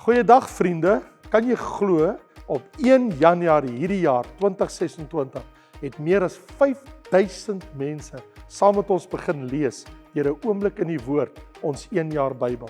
Goeiedag vriende, kan jy glo op 1 Januarie hierdie jaar 2026 het meer as 5000 mense saam met ons begin lees deur 'n oomblik in die woord, ons 1 jaar Bybel.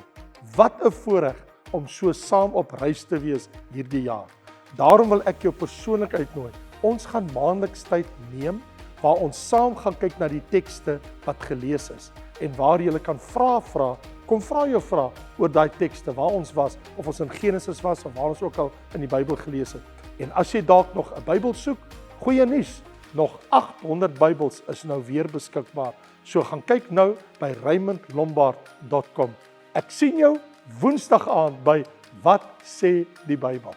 Wat 'n voorreg om so saam op reis te wees hierdie jaar. Daarom wil ek jou persoonlik uitnooi. Ons gaan maandeliks tyd neem waar ons saam gaan kyk na die tekste wat gelees is en waar jy kan vra. Kom vra jou vrae oor daai tekste waar ons was, of ons in Genesis was of waar ons ook al in die Bybel gelees het. En as jy dalk nog 'n Bybel soek, goeie nuus, nog 800 Bybels is nou weer beskikbaar. So gaan kyk nou by raymondlombard.com. Ek sien jou Woensdag aand by Wat sê die Bybel?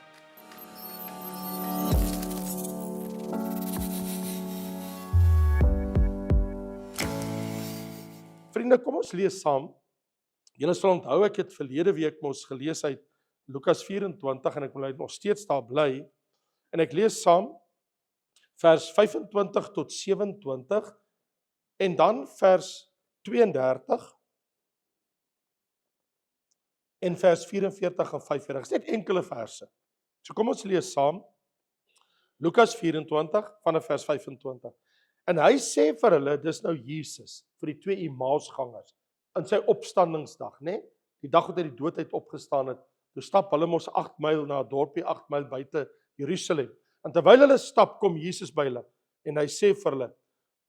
Vriende, kom ons lees saam. Julle sal onthou, ek het verlede week mos gelees uit Lukas 24 en ek wil nog steeds daar bly. En ek lees saam vers 25 tot 27 en dan vers 32 en vers 44 en 45. Dis net enkele verse. So kom ons lees saam. Lukas 24 vanaf vers 25. En hy sê vir hulle, dis nou Jesus, vir die twee Emmausgangers, in sy opstandingsdag, né? Die dag wat hy die dood uit opgestaan het, toe stap hulle mos 8 myl na 'n dorpie 8 myl buite Jerusalem. En terwyl hulle stap, kom Jesus by hulle en hy sê vir hulle: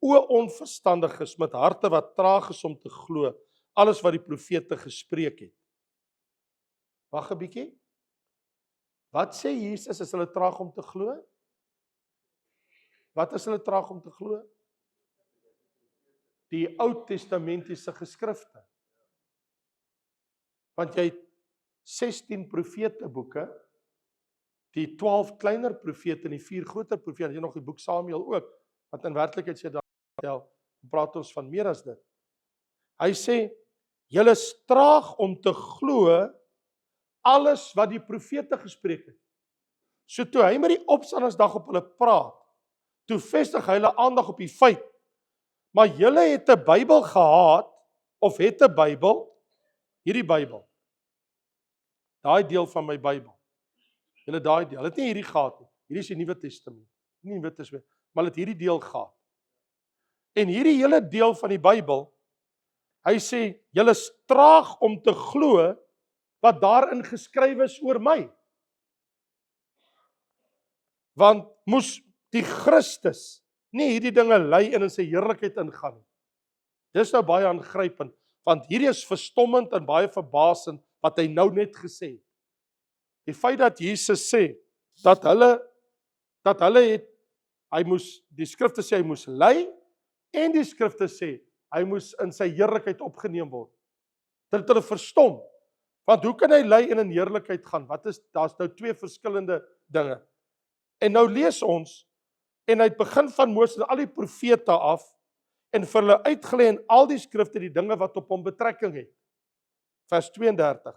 O onverstandiges met harte wat traag is om te glo alles wat die profete gespreek het. Wag 'n bietjie. Wat sê Jesus as hulle traag om te glo? Wat is hulle traag om te glo? Die Oud-testamentiese geskrifte. Want jy het 16 profeteboeke, die 12 kleiner profete en die 4 groter profete, jy nog die boek Samuel ook, wat in werklikheid sê daar tel, praat ons van meer as dit. Hy sê, julle is traag om te glo alles wat die profete gespreek het. So toe hy met die opstandingsdag op hulle praat, toe vestig hy hulle aandag op die feit, maar julle het 'n Bybel gehad, of het 'n Bybel, hierdie Bybel, daai deel van my Bybel, julle daai deel, het nie hierdie gehad nie, hierdie is die Nuwe Testament, nie die Nuwe Testament, maar het hierdie deel gehad. En hierdie hele deel van die Bybel, hy sê, julle is traag om te glo wat daarin geskryf is oor my. Want moes die Christus nie hierdie dinge lei en in sy heerlikheid ingaan nie. Dis nou baie aangrypend, want hierdie is verstommend en baie verbasend wat hy nou net gesê het. Die feit dat Jesus sê dat hulle het, hy moes, die skrifte sê hy moes lei en die skrifte sê hy moes in sy heerlikheid opgeneem word. Dit het hulle verstom. Want hoe kan hy lei en in heerlikheid gaan? Daar's nou 2 verskillende dinge. En nou lees ons, en hy het begin van Moses en al die profete af, en vir hulle uitgelê in al die skrifte die dinge wat op hom betrekking het. Vers 32.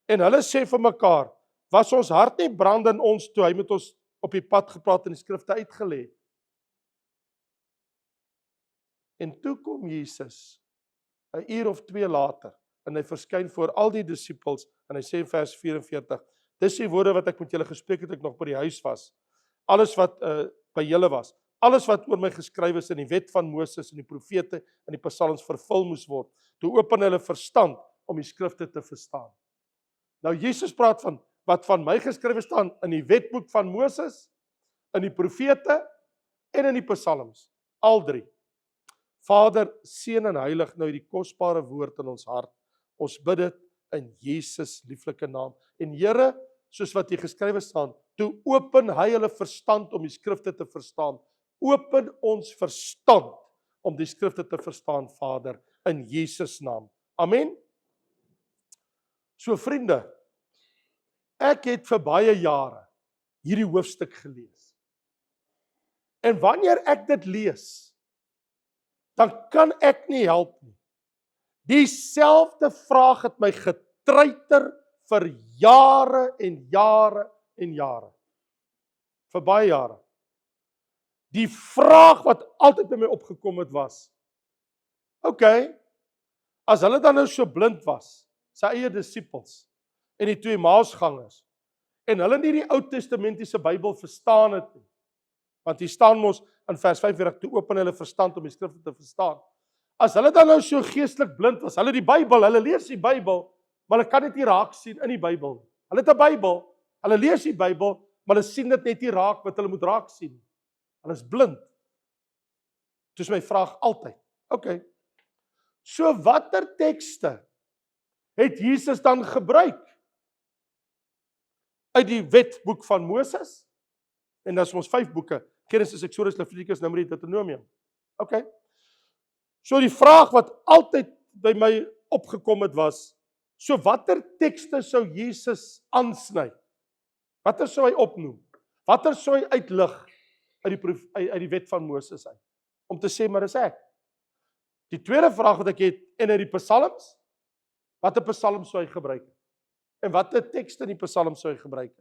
En hulle sê vir mekaar, was ons hart nie brand in ons toe hy met ons op die pad gepraat en die skrifte uitgelê het? En toe kom Jesus, 'n uur of 2 later, en hy verskyn voor al die disippels, en hy sê in vers 44, dis die woorde wat ek met julle gespreek het, ek nog by die huis was, alles wat by julle was, alles wat oor my geskryf is in die wet van Moses en die profete en die psalms vervul moes word, toe open hulle verstand om die skrifte te verstaan. Nou Jesus praat van wat van my geskryf staan in die wetboek van Moses, in die profete en in die psalms, al 3. Vader, seën en heilig nou die kosbare woord in ons hart. Ons bid dit in Jesus lieflike naam. En Here, soos wat hier geskrywe staan, toe open hy hulle verstand om die skrifte te verstaan. Open ons verstand om die skrifte te verstaan, Vader, in Jesus naam. Amen. So vriende, ek het vir baie jare hierdie hoofstuk gelees. En wanneer ek dit lees, dan kan ek nie help nie. Dieselfde vraag het my getreiter vir jare en jare en jare. Vir baie jare. Die vraag wat altyd by my opgekom het was, okay, as hulle dan nou so blind was, sy eie disippels, en die twee Maasgangers, en hulle nie die Ou Testamentiese Bybel verstaan het nie. Want hier staan mos in vers 45, toe open hulle verstand om die skrifte te verstaan. As hulle dan nou so geestelik blind was, hulle die Bybel, hulle lees die Bybel, maar hulle kan dit nie raak sien in die Bybel nie. Hulle het 'n Bybel, hulle lees die Bybel, maar hulle sien dit net nie raak wat hulle moet raak sien. Hulle is blind. Dis my vraag altyd. Okay. So watter tekste het Jesus dan gebruik? Uit die wetboek van Moses? En dat is ons 5 boeke. Genesis, Exodus, Levitikus, Numeri, Deuteronomium. Okay. So die vraag wat altyd by my opgekom het was, so watter tekste sou Jesus aansny? Watter sou hy opnoem? Watter sou hy uitlig uit die wet van Moses uit? Om te sê, maar dis ek. Die tweede vraag wat ek het, en uit die psalms, watter psalm sou hy gebruik? En watter tekste in die psalm sou hy gebruik?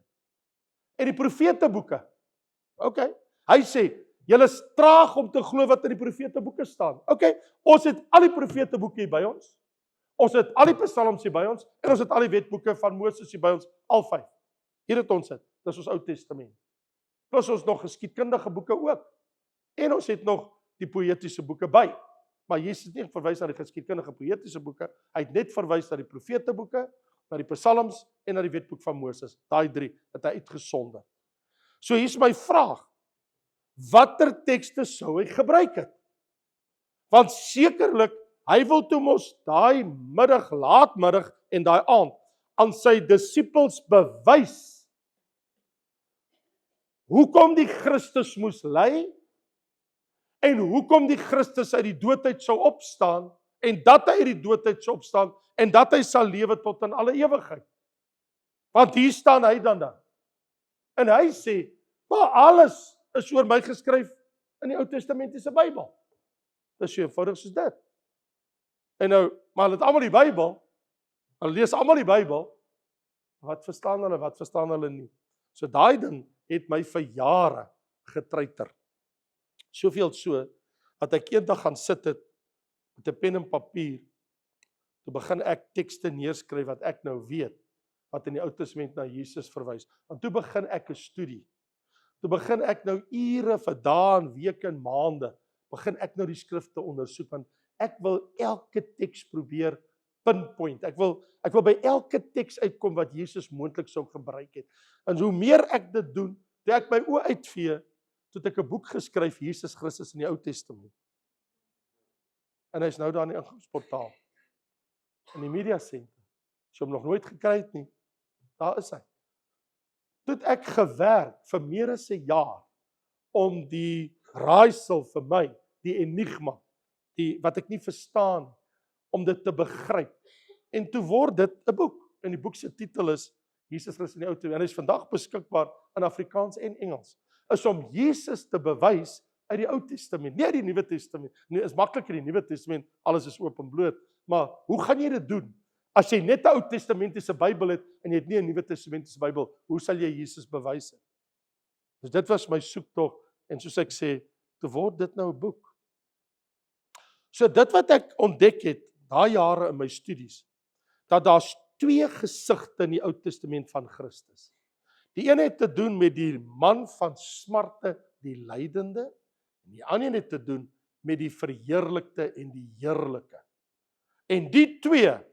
En die profeteboeke. Okay. Hy sê, julle is traag om te glo wat in die profeteboeke staan. Okay. Ons het al die profeteboeke hier by ons. Ons het al die psalms hier by ons en ons het al die wetboeke van Moses hier by ons, al 5. Hier het ons dit. Dis ons Ou Testament. Plus ons nog geskiedkundige boeke ook. En ons het nog die poëtiese boeke by. Maar Jesus het nie verwys na die geskiedkundige poëtiese boeke, hy het net verwys na die profeteboeke, na die psalms en na die wetboek van Moses. Daai 3 het hy uitgesonder. So hier's my vraag. Watter tekste sou hy gebruik het? Want sekerlik, hy wil toe mos daai middag, laatmiddag en daai aand aan sy disippels bewys hoekom die Christus moes ly en hoekom die Christus uit die doodheid sou opstaan en dat hy uit die doodheid sou opstaan en dat hy sal lewe tot in alle ewigheid. Want hier staan hy dan daar. En hy sê, maar alles is oor my geskryf in die Ou Testamentiese Bybel. Dis so eenvoudig soos dit. En nou, maar hulle het almal die Bybel, hulle lees almal die Bybel, wat verstaan hulle nie. So daai ding het my vir jare getreiter. Soveel so, dat ek eendag gaan sit het, met 'n pen en papier, toe begin ek tekste neerskryf wat ek nou weet, wat in die Ou Testament na Jesus verwys. En toe begin ek 'n studie. Toe begin ek nou ure vir dae en weke en maande, begin ek nou die skrifte ondersoek, want ek wil elke teks probeer pinpoint. Ek wil by elke teks uitkom wat Jesus moontlik sou gebruik het. En hoe meer ek dit doen, toe ek my oë uitvee, toe het ek 'n boek geskryf, Jesus Christus in die Ou Testament. En hy's nou daar in die ingangsportaal, in die Media Center. As jy hom nog nooit gekry het nie, daar is hy. Toe het ek gewerk vir meer as 'n jaar, om die raaisel vir my, die enigma, wat ek nie verstaan, om dit te begryp. En toe word dit 'n boek. En die boek se titel is Jesus Christus in die Ou Testament. En hy is vandag beskikbaar in Afrikaans en Engels. Is om Jesus te bewys uit die Ou Testament, nie uit die Nuwe Testament. Nee, is maklik in die Nuwe Testament, alles is oop en bloot. Maar hoe gaan jy dit doen? As jy net 'n Ou Testamentiese Bybel het en jy het nie 'n Nuwe Testamentiese Bybel, hoe sal jy Jesus bewys het? Dus dit was my soektog en soos ek sê, toe word dit nou 'n boek. So dit wat ek ontdek het, daai jare in my studies, dat daar's 2 gesigte in die Ou Testament van Christus. Die een het te doen met die man van smarte, die lydende, en die ander het te doen met die verheerlikte en die heerlike. En die 2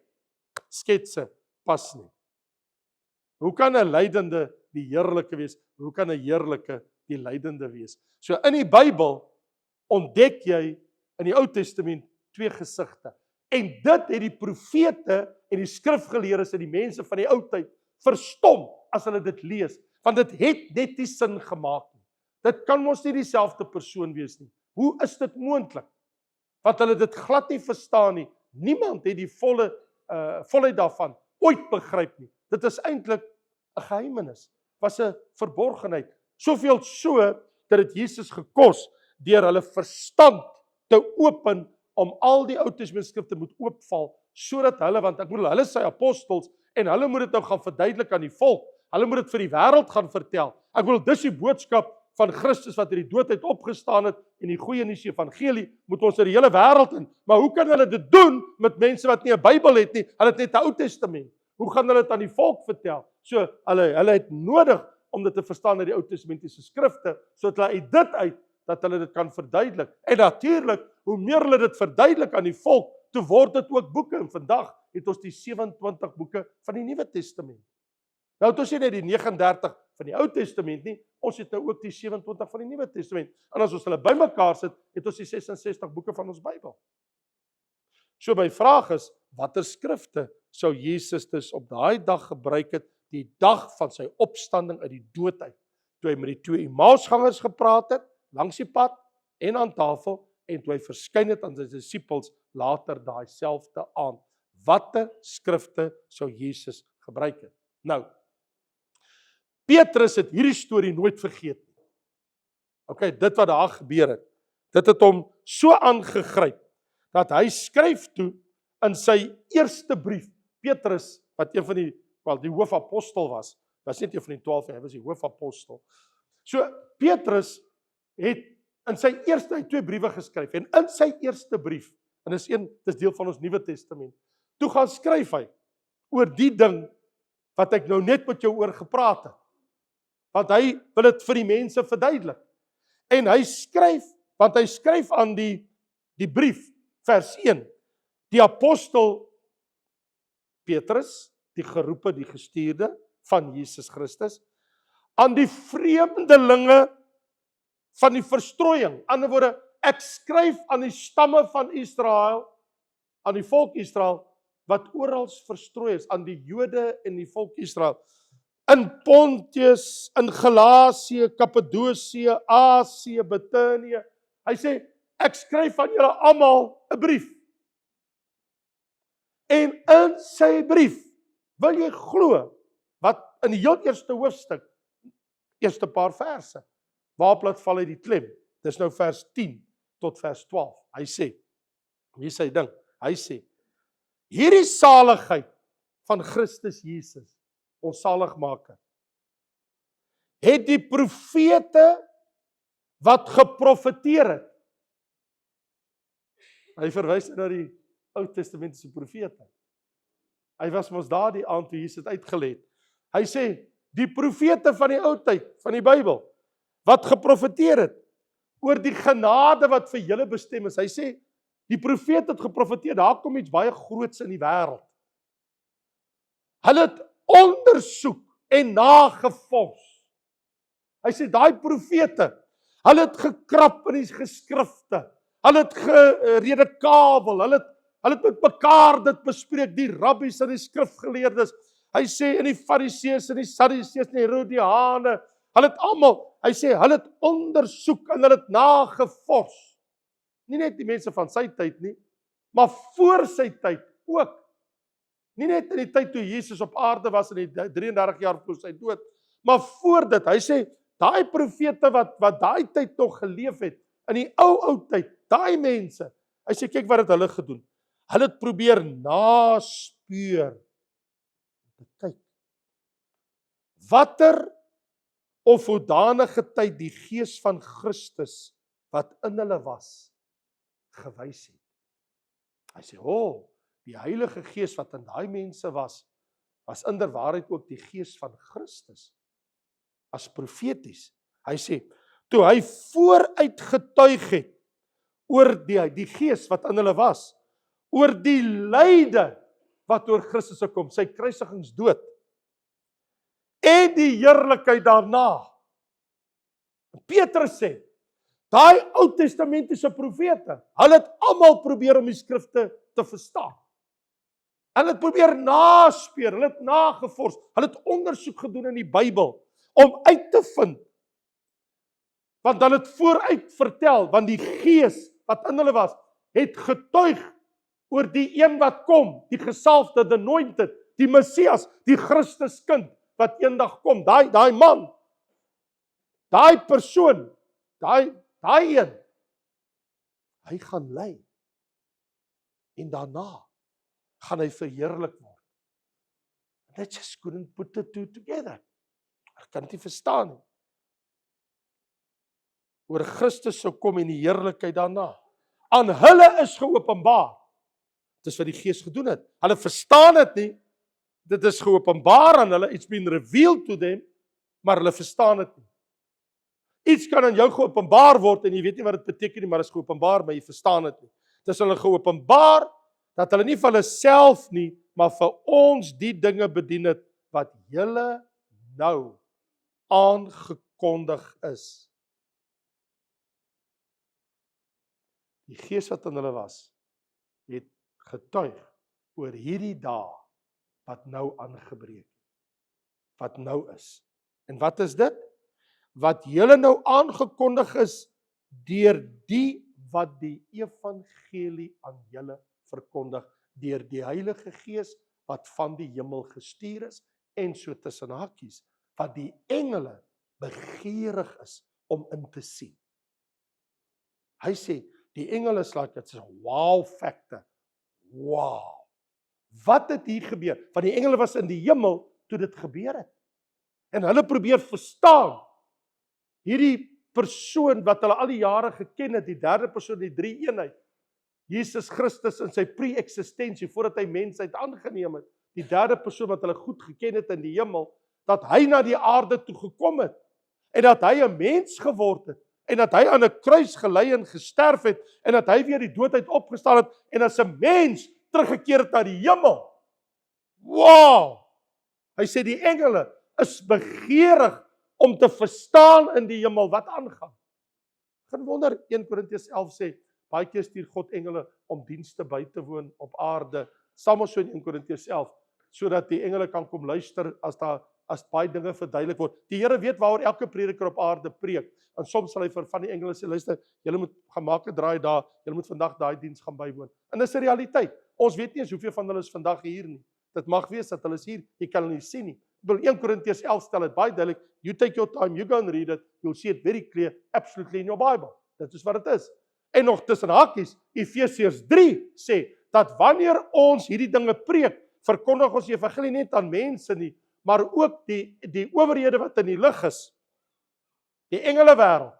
sketse pas nie. Hoe kan 'n lydende die heerlike wees? Hoe kan 'n heerlike die lydende wees? So in die Bybel ontdek jy in die Ou Testament 2 gesigte. En dit het die profete en die skrifgeleerdes en die mense van die ou tyd verstom as hulle dit lees, want dit het net nie sin gemaak nie. Dit kan mos nie dieselfde persoon wees nie. Hoe is dit moontlik? Want hulle dit glad nie verstaan nie. Niemand het die volheid daarvan ooit begryp nie. Dit is eintlik 'n geheimenis, was 'n verborgenheid. Soveel so dat dit Jesus gekos deur hulle verstand te open om al die Ou Testament skrifte moet oopval, sodat hulle, want ek bedoel, hulle is sy apostels, en hulle moet dit nou gaan verduidelik aan die volk, hulle moet dit vir die wêreld gaan vertel. Ek bedoel, dis die boodskap van Christus wat uit die doodheid opgestaan het, en die goeie nuus evangelie moet ons in die hele wêreld in. Maar hoe kan hulle dit doen met mense wat nie 'n Bybel het nie, hulle het net 'n Ou Testament? Hoe gaan hulle dit aan die volk vertel? So, hulle het nodig om dit te verstaan uit die Ou Testamentiese skrifte, sodat hulle uit dit uit, dat hulle dit kan verduidelik. En natuurlik, hoe meer hulle dit verduidelik aan die volk, toe word dit ook boeke. En vandag het ons die 27 boeke van die Nuwe Testament. Nou het ons nie net die 39 van die Ou Testament nie, ons het nou ook die 27 van die Nuwe Testament. En as ons hulle bymekaar sit, het ons die 66 boeke van ons Bybel. So my vraag is, watter skrifte sou Jesus dus op daai dag gebruik het, die dag van sy opstanding uit die dood uit, toe hy met die 2 Emmausgangers gepraat het, langs die pad en aan tafel, en toe hy verskyn het aan sy disippels later daai selfde aand. Watter skrifte sou Jesus gebruik het? Nou, Petrus het hierdie storie nooit vergeet nie. Okay, dit wat daar gebeur het, dit het hom so aangegryp, dat hy skryf toe in sy eerste brief, Petrus, wat een van die hoofapostel was net een van die 12, hy was die hoofapostel. So, Petrus het in sy eerste 2 briewe geskryf, en in sy eerste brief, en dis deel van ons Nuwe Testament, toe gaan skryf hy oor die ding wat ek nou net met jou oor gepraat het. Want hy wil dit vir die mense verduidelik. En hy skryf aan die brief, vers 1, die apostel Petrus, die geroepe, die gestuurde van Jesus Christus, aan die vreemdelinge van die verstrooiing. In ander woorde, ek skryf aan die stamme van Israel, aan die volk Israel, wat oral verstrooi is, aan die Jode en die volk Israel, in Pontius, in Galasië, Kappadosie, Asië, Bithynië. Hy sê, ek skryf aan julle almal 'n brief. En in sy brief, wil jy glo, wat in die heel eerste hoofstuk, eerste paar verse, waarop laat val hy die klem? Dis nou vers 10 tot vers 12. Hy sê, hier is sy ding, hy sê, hierdie saligheid van Christus Jesus, ons saligmaker, het die profete wat geprofeteer het. Hy verwys na die Ou Testamentiese profete. Hy was mos daar die aand toe Jesus het uitgelê het. Hy sê, die profete van die ou tyd, van die Bybel, wat geprofeteer het, oor die genade wat vir julle bestem is. Hy sê, die profete het geprofeteer, daar kom iets baie groots in die wêreld. Hulle het ondersoek en nagevors. Hy sê, daai profete, hulle het gekrap in die geskrifte, hulle het geredekabel, hulle het met mekaar dit bespreek, die rabbies en die skrifgeleerdes. Hy sê, in die fariseërs en die sadduseërs en die herodiane, hulle het almal, hy sê, hulle het ondersoek en hulle het nagevors. Nie net die mense van sy tyd nie, maar voor sy tyd ook. Nie net in die tyd toe Jesus op aarde was in die 33 jaar voor sy dood, maar voor dit, hy sê, daai profete wat daai tyd nog geleef het, in die ou tyd, daai mense, hy sê, kyk wat het hulle gedoen. Hulle het probeer naspeur. Kyk, watter of hoedanige tyd die gees van Christus, wat in hulle was, gewys het. Hy sê, die Heilige Gees wat in daai mense was inderwaarheid ook die Gees van Christus, as profeties. Hy sê, toe hy vooruit getuig het, oor die Gees wat in hulle was, oor die lyde wat oor Christus sou kom, sy kruisigingsdood, en die heerlikheid daarna. Petrus sê, daai Ou Testamentiese profete, hulle het almal probeer om die skrifte te verstaan. Hulle het probeer naspeur, hulle het nagevors, hulle het ondersoek gedoen in die Bybel, om uit te vind, want hulle het vooruit vertel, want die Gees wat in hulle was, het getuig oor die een wat kom, die gesalfde, the anointed, die Messias, die Christuskind, wat eendag kom, daai man, daai persoon, daai een, hy gaan ly, en daarna gaan hy verheerlik word. They just couldn't put the two together. Ek kan dit nie verstaan nie. Oor Christus sou kom en die heerlikheid daarna. Aan hulle is geopenbaar. Dis wat die Gees gedoen het. Hulle verstaan dit nie, dit is geopenbaar aan hulle, it's been revealed to them, maar hulle verstaan dit nie. Iets kan aan jou geopenbaar word, en jy weet nie wat dit beteken nie, maar dit is geopenbaar, maar jy verstaan dit nie. Dit is hulle geopenbaar, dat hulle nie vir hulle self nie, maar vir ons die dinge bedien het, wat julle nou aangekondig is. Die Gees wat in hulle was, het getuig oor hierdie dae wat nou aangebreek het, wat nou is. En wat is dit? Wat julle nou aangekondig is deur die wat die evangelie aan julle verkondig, deur die Heilige Gees wat van die hemel gestuur is, en so tussen hakies, wat die engele begeerig is om in te sien. Hy sê, die engele is like, dit is 'n wow factor. Wow. Wat het hier gebeur? Want die engele was in die hemel toe dit gebeur het. En hulle probeer verstaan, hierdie persoon wat hulle al die jare geken het, die derde persoon, die drie eenheid, Jesus Christus in sy pre-eksistensie, voordat hy mensheid aangeneem het, die derde persoon wat hulle goed geken het in die hemel, dat hy na die aarde toe gekom het, en dat hy 'n mens geword het, en dat hy aan 'n kruis gelei en gesterf het, en dat hy weer die dood uit opgestaan het, en as 'n mens teruggekeer het na die hemel. Wow! Hy sê die engele is begeerig om te verstaan in die hemel wat aangaan. Geen wonder, 1 Korintiërs 11 sê, baie keer stuur God engele om dienste by te woon op aarde, saam so in 1 Korintiërs 11, sodat die engele kan kom luister as baie dinge verduidelik word. Die Here weet waaroor elke prediker op aarde preek, en soms sal hy vir van die engele sê, luister, julle moet gaan maak 'n draai daar, julle moet vandag daai diens gaan bywoon. En dis 'n realiteit. Ons weet nie eens hoeveel van hulle is vandag hier nie. Dit mag wees dat hulle is hier, jy kan hulle nie sien nie. 1 Korintiërs 11 stel dit baie duidelik, you take your time, you go and read it, you'll see it very clear, absolutely in your Bible. Dit is wat dit is. En nog tussen hakies, Efesiërs 3 sê, dat wanneer ons hierdie dinge preek, verkondig ons die evangelie net aan mense nie, maar ook die owerhede wat in die lig is, die engele wêreld,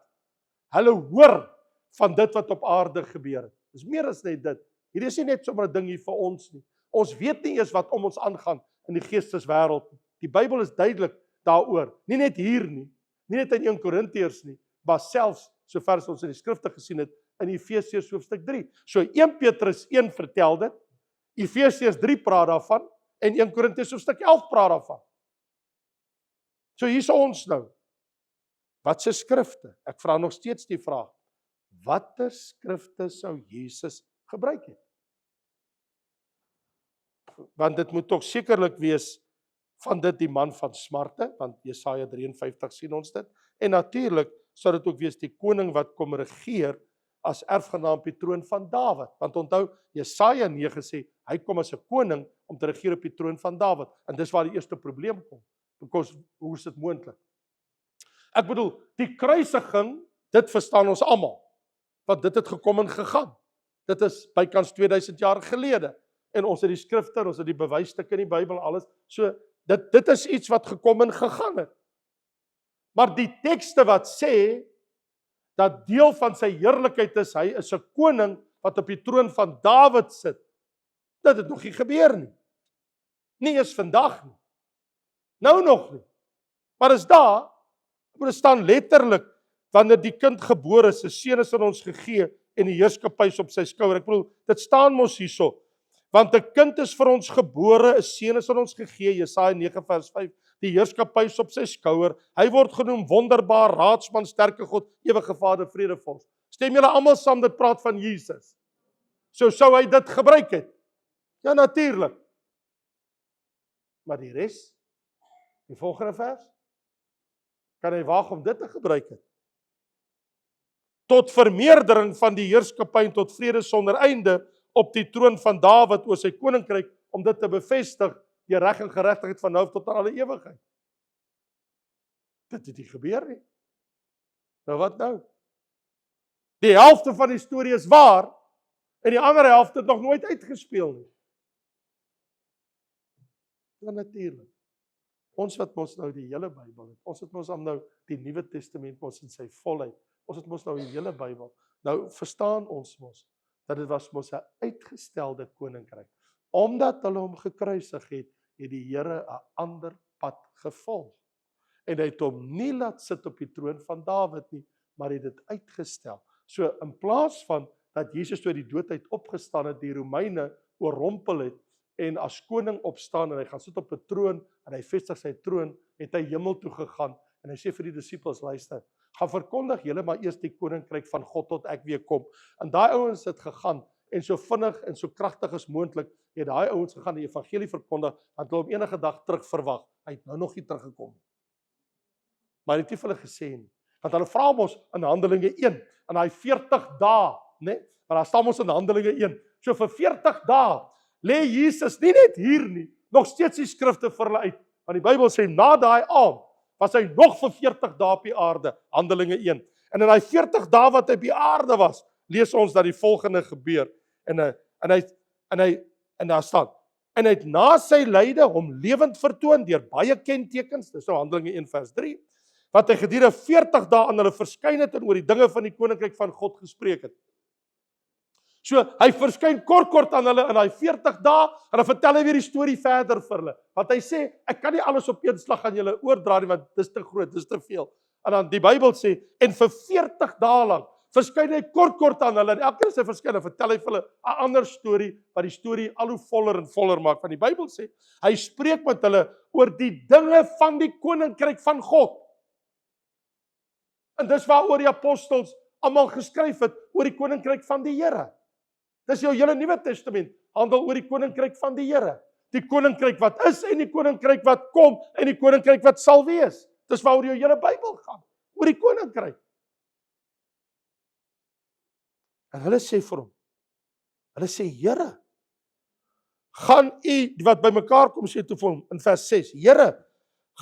hulle hoor van dit wat op aarde gebeur het. Dis meer as net dit. Hierdie is nie net sommer 'n ding hier vir ons nie. Ons weet nie eers wat om ons aangaan in die geesteswêreld nie. Die Bybel is duidelik daaroor. Nie net hier nie, nie net in 1 Korintiërs nie, maar selfs sover as ons in die skrifte gesien het in Efesiërs hoofstuk 3. So 1 Petrus 1 vertel dit, Efesiërs 3 praat daarvan en 1 Korintiërs hoofstuk 11 praat daarvan. So hier's ons nou. Wat se skrifte? Ek vra nog steeds die vraag. Watter skrifte sou Jesus gebruik het? Want dit moet tog sekerlik wees van dit die man van smarte, want Jesaja 53 sien ons dit. En natuurlik sou dit ook wees die koning wat kom regeer as erfgenaam op die troon van Dawid. Want onthou, Jesaja 9 sê, hy kom as 'n koning om te regeer op die troon van Dawid. En dis waar die eerste probleem kom. Because, hoe is dit moontlik? Ek bedoel, die kruisiging, dit verstaan ons almal. Want dit het gekom en gegaan. Dit is bykans 2000 jaar gelede. En ons het die skrifte, ons het die bewysstukke in die Bybel, alles. So, dit is iets wat gekom en gegaan het. Maar die tekste wat sê, dat deel van sy heerlikheid is, hy is 'n koning wat op die troon van Dawid sit. Dit het nog nie gebeur nie. Nie eens vandag nie. Nou nog nie. Maar is daar, moet staan letterlik, wanneer die kind gebore is, 'n seun is aan ons gegee, en die heerskappy is op sy skouer. Ek bedoel, dit staan mos hierso. Want 'n kind is vir ons gebore, 'n seun is aan ons gegee, Jesaja 9 vers 5, die heerskappy is op sy skouer, hy word genoem wonderbaar, raadsman, sterke God, ewige Vader, vredevorst. Stem julle almal saam, dit praat van Jesus? So sou hy dit gebruik het? Ja, natuurlik. Maar die res, die volgende vers, kan hy waag om dit te gebruik het? Tot vermeerdering van die heerskappy en tot vrede sonder einde op die troon van Dawid oor sy koninkryk, om dit te bevestig, die reg en geregtigheid van nou tot aan alle ewigheid. Dit het nie gebeur nie. Nou wat nou? Die helfte van die storie is waar, en die ander helfte het nog nooit uitgespeel nie. Ja, natuurlik. Ons wat mos nou die hele Bybel het, ons het mos nou die Nuwe Testament mos in sy volheid, ons het mos nou die hele Bybel. Nou verstaan ons mos, dat dit was mos 'n uitgestelde koninkryk. Omdat hulle hom gekruisig het, het die Here 'n ander pad gevolg. En hy het hom nie laat sit op die troon van Dawid nie, maar het dit uitgestel. So in plaas van dat Jesus uit die dood uit opgestaan het, die Romeine oorrompel het en as koning opstaan en hy gaan sit op 'n troon en hy vestig sy troon, het hy hemel toe gegaan en hy sê vir die disippels, luister, gaan verkondig julle maar eers die koninkryk van God tot ek weer kom. En daai ouens het gegaan en so vinnig en so kragtig as moontlik het daai ouens gegaan die evangelie verkondig, want hulle op enige dag terug verwag. Hy het nou nog nie teruggekom nie. Maar hy het nie vir hulle gesê nie. Want hulle vra ons in Handelinge 1, in daai 40 dae, né? Maar daar staan ons in Handelinge 1. So vir 40 dae lê Jesus nie net hier nie, nog steeds die skrifte vir hulle uit. Want die Bybel sê na daai aand was hy nog vir 40 dae op die aarde, Handelinge 1. En in daai 40 dae wat hy op die aarde was, lees ons dat die volgende gebeur. En daar staan, en hy het na sy lyde hom lewend vertoon deur baie kentekens, dis nou Handelinge 1 vers 3, wat hy gedurende 40 dae aan hulle verskyn het en oor die dinge van die koninkryk van God gespreek het. So, hy verskyn kort aan hulle in daai 40 dae en dan vertel hy weer die storie verder vir hulle. Want hy sê, ek kan nie alles op een slag aan julle oordra nie, want dis te groot, dis te veel. En dan die Bybel sê, en vir 40 dae lank verskyn hy kort aan hulle, en elke keer as hy verskyn, dan vertel hy vir hulle 'n ander storie, wat die storie al hoe voller en voller maak. Want die Bybel sê, hy spreek met hulle oor die dinge van die koninkryk van God. En dis waaroor die apostels almal geskryf het, oor die koninkryk van die Here. Dis jou hele Nuwe Testament, handel oor die koninkryk van die Here. Die koninkryk wat is en die koninkryk wat kom en die koninkryk wat sal wees. Dis waaroor jou hele Bybel gaan, oor die koninkryk. En hulle sê vir hom, hulle sê, Here, gaan u, wat by mekaar kom sê toe vir hom, in vers 6, Here,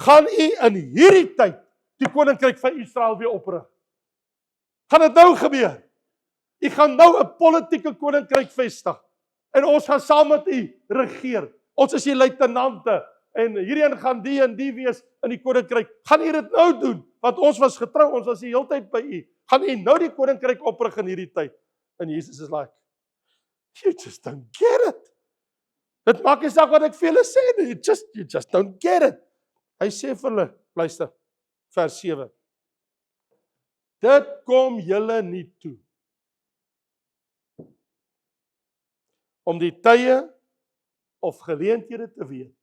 gaan u in hierdie tyd die koninkryk van Israel weer oprig? Gaan dit nou gebeur? U gaan nou 'n politieke koninkryk vestig en ons gaan saam met u regeer. Ons is die luitenante en hierheen gaan die en die wees in die koninkryk. Gaan u dit nou doen? Want ons was getrou, ons was die hele tyd by u. Gaan u nou die koninkryk oprig in hierdie tyd? En Jesus is like, you just don't get it. Dit maak nie saak wat ek vir julle sê nie. You just don't get it. Hy sê vir hulle, luister, vers 7. Dit kom julle nie toe om die tye of geleenthede te weet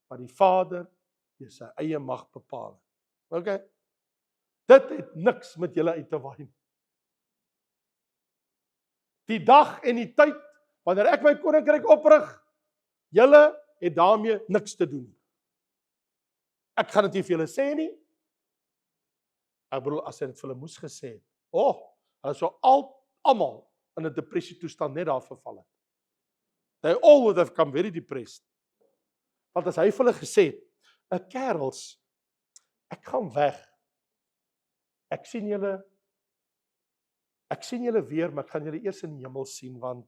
wat die Vader deur sy eie mag bepaal het. Okay? Dit het niks met julle uit te waai. Die dag en die tyd wanneer ek my koninkryk oprig, julle het daarmee niks te doen. Ek gaan dit nie vir julle sê nie. Ek bedoel, as hy dit vir hulle moes gesê het, hulle sou almal in 'n depressie toestand net daar verval het. They all would have come very depressed. Want as hy vir hulle gesê het, kerels, ek gaan weg. Ek sien julle weer, maar ek gaan julle eers in die hemel sien, want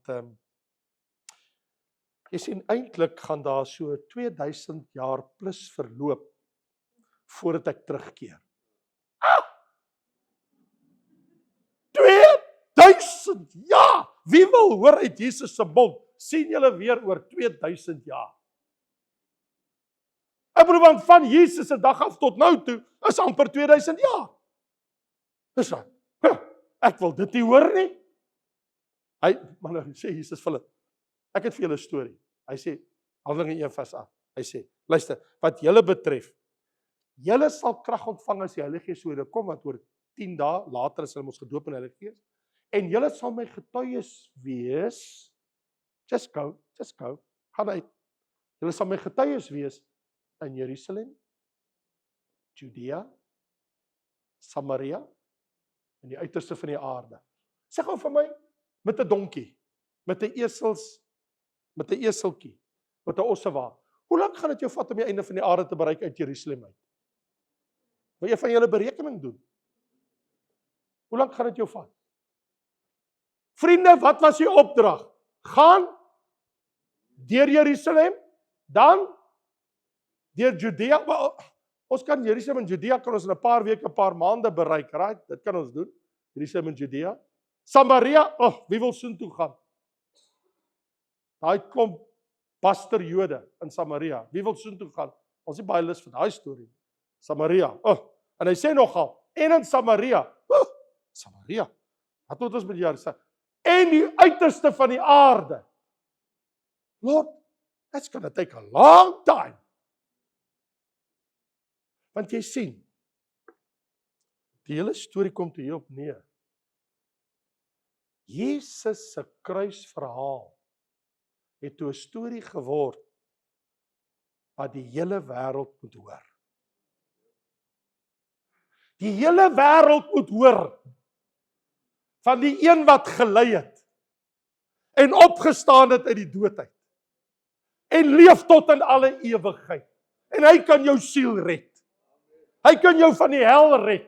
jy sien, eintlik gaan daar so 2000 jaar plus verloop voordat ek terugkeer. 2000 jaar! Wie wil hoor uit Jesus se mond? Sien julle weer oor 2000 jaar. Ek bedoel, want van Jesus se dag af tot nou toe is amper 2000 jaar. Dis wat. Ek wil dit nie hoor nie. Maar nou sê Jesus vir hulle, ek het vir julle 'n storie. Hy sê, Handelinge 1 vers 8. Hy sê, luister, wat julle betref, julle sal krag ontvang as die Heilige Gees oor julle kom, want oor 10 dae later is hulle mos gedoop in die Heilige Gees. En julle sal my getuies wees. Just go, gaan uit. Julle sal my getuies wees in Jerusalem, Judea, Samaria, en die uiterste van die aarde. Sê gou vir my, met 'n donkie, met 'n eseltjie, met 'n ossewa. Hoe lank gaan dit jou vat om die einde van die aarde te bereik uit Jerusalem uit? Wil jy van julle berekening doen? Hoe lank gaan dit jou vat? Vriende, wat was die opdrag? Gaan deur Jerusalem, dan deur Judea. Ons kan Jerusalem en Judea kan ons in 'n paar weke, 'n paar maande bereik, right? Dit kan ons doen. Jerusalem en Judea. Samaria, wie wil soontoe gaan? Daai klomp Pastor Jode in Samaria. Wie wil soontoe gaan? Ons is baie lus vir daai storie. Samaria. En hy sê nogal, en in Samaria. Samaria. Wat moet ons met die sê? En die uiterste van die aarde. Lord, that's gonna take a long time. Want jy sien, die hele storie kom toe hierop neer. Jesus se kruisverhaal het toe 'n storie geword wat die hele wêreld moet hoor. Die hele wêreld moet hoor van die een wat gelei het en opgestaan het uit die dood uit en leef tot in alle ewigheid. En hy kan jou siel red. Hy kan jou van die hel red.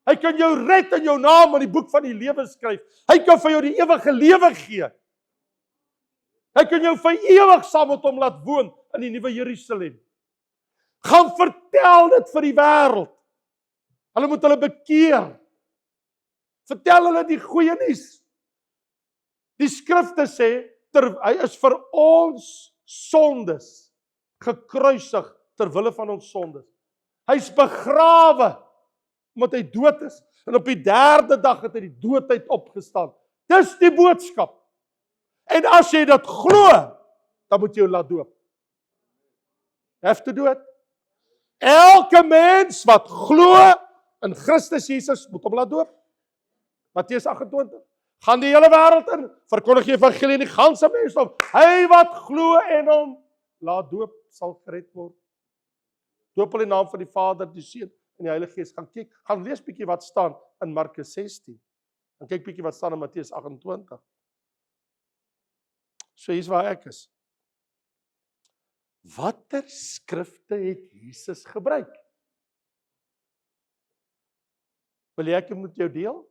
Hy kan jou red en jou naam in die boek van die lewe skryf. Hy kan vir jou die ewige lewe gee. Hy kan jou vir ewig saam met hom laat woon in die nuwe Jerusalem. Gaan vertel dit vir die wêreld. Hulle moet hulle bekeer. Vertel hulle die goeie nuus. Die skrifte sê, hy is vir ons sondes gekruisig ter wille van ons sondes. Hy's begrawe omdat hy dood is. En op die 3de dag het hy die dood uit opgestaan. Dis die boodskap. En as jy dit glo, dan moet jy jou laat doop. Have to do it. Elke mens wat glo in Christus Jesus moet hom laat doop. Matteus 28. Gaan die hele wêreld in, verkondig die evangelie in die ganse mensdom. Hy wat glo en hom laat doop, sal gered word. Doop hulle in die naam van die Vader, die Seun en die Heilige Gees. Gaan lees bietjie wat staan in Markus 16. En kyk bietjie wat staan in Matteus 28. So hier's waar ek is. Watter skrifte het Jesus gebruik? Wil jy ek met jou deel?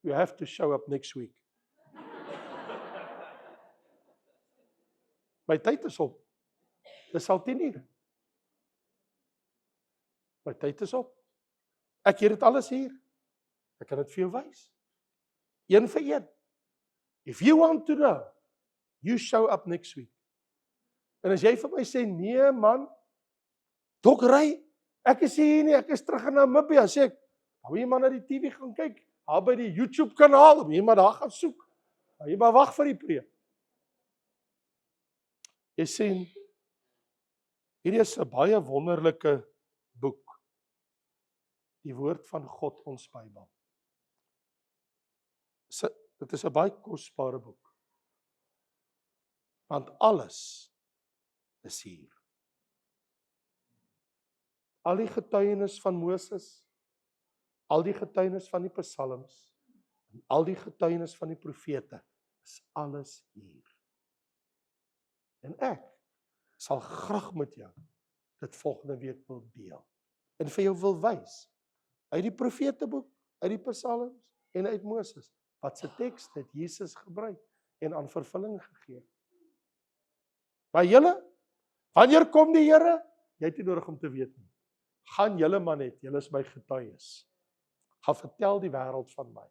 You have to show up next week. My tyd is op. Dis al 10:00. My tyd is op. Ek het dit alles hier. Ek kan dit vir jou wys. Een vir een. If you want to know, you show up next week. En as jy vir my sê, nee man, Dok ry, ek is hier nie, ek is terug in Namibia, sê ek, hou jy maar na die TV gaan kyk, hou by die YouTube kanaal, hou jy maar daar gaan soek, hou jy maar wag vir die preek. Jy sien, hierdie is 'n baie wonderlike boek, die woord van God, ons Bybel. Dit is 'n baie kosbare boek, want alles is hier. Al die getuienis van Moses, al die getuienis van die psalms, en al die getuienis van die profete, is alles hier. En ek sal graag met jou dit volgende week wil deel. En vir jou wil wys, uit die profeteboek, uit die psalms en uit Moses, wat se teks het Jesus gebruik en aan vervulling gegee. Maar julle, wanneer kom die Here? Jy het nie nodig om te weet nie. Gaan julle maar net, julle is my getuies. Gaan vertel die wêreld van my.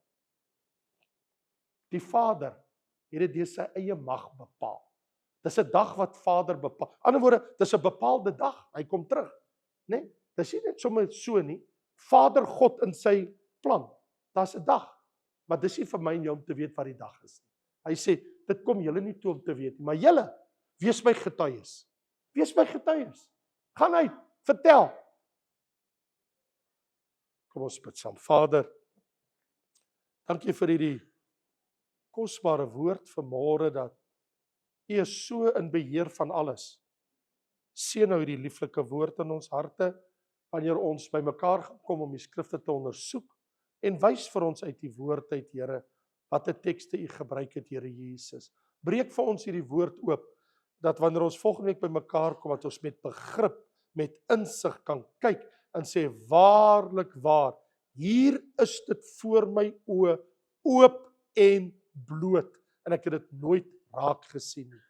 Die Vader het dit deur sy eie mag bepaal. Dis 'n dag wat Vader bepaal. Aan die ander woorde, dis 'n bepaalde dag. Hy kom terug, né? Dis nie net sommer so nie. Vader God in sy plan. Daar's 'n dag, maar dis nie vir my en jou om te weet wat die dag is nie. Hy sê, dit kom julle nie toe om te weet nie, maar julle, wees my getuies. Wees my getuies. Gaan uit, vertel. Kom ons bid saam. Vader, dankie vir hierdie kosbare woord vanmôre dat U is so in beheer van alles. Seën nou hierdie lieflike woord in ons harte wanneer ons bymekaar gaan kom om die skrifte te ondersoek en wys vir ons uit die woord uit, Here, watter tekste U gebruik het, Here Jesus. Breek vir ons hierdie woord oop dat wanneer ons volgende week bymekaar kom, dat ons met begrip, met insig kan kyk en sê, waarlik waar, hier is dit voor my oë, oop en bloot, en ek het dit nooit raak gesien nie.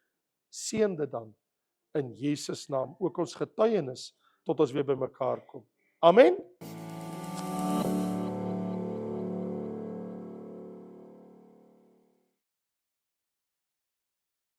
Seën dit dan in Jesus naam, ook ons getuienis, tot ons weer bymekaar kom. Amen.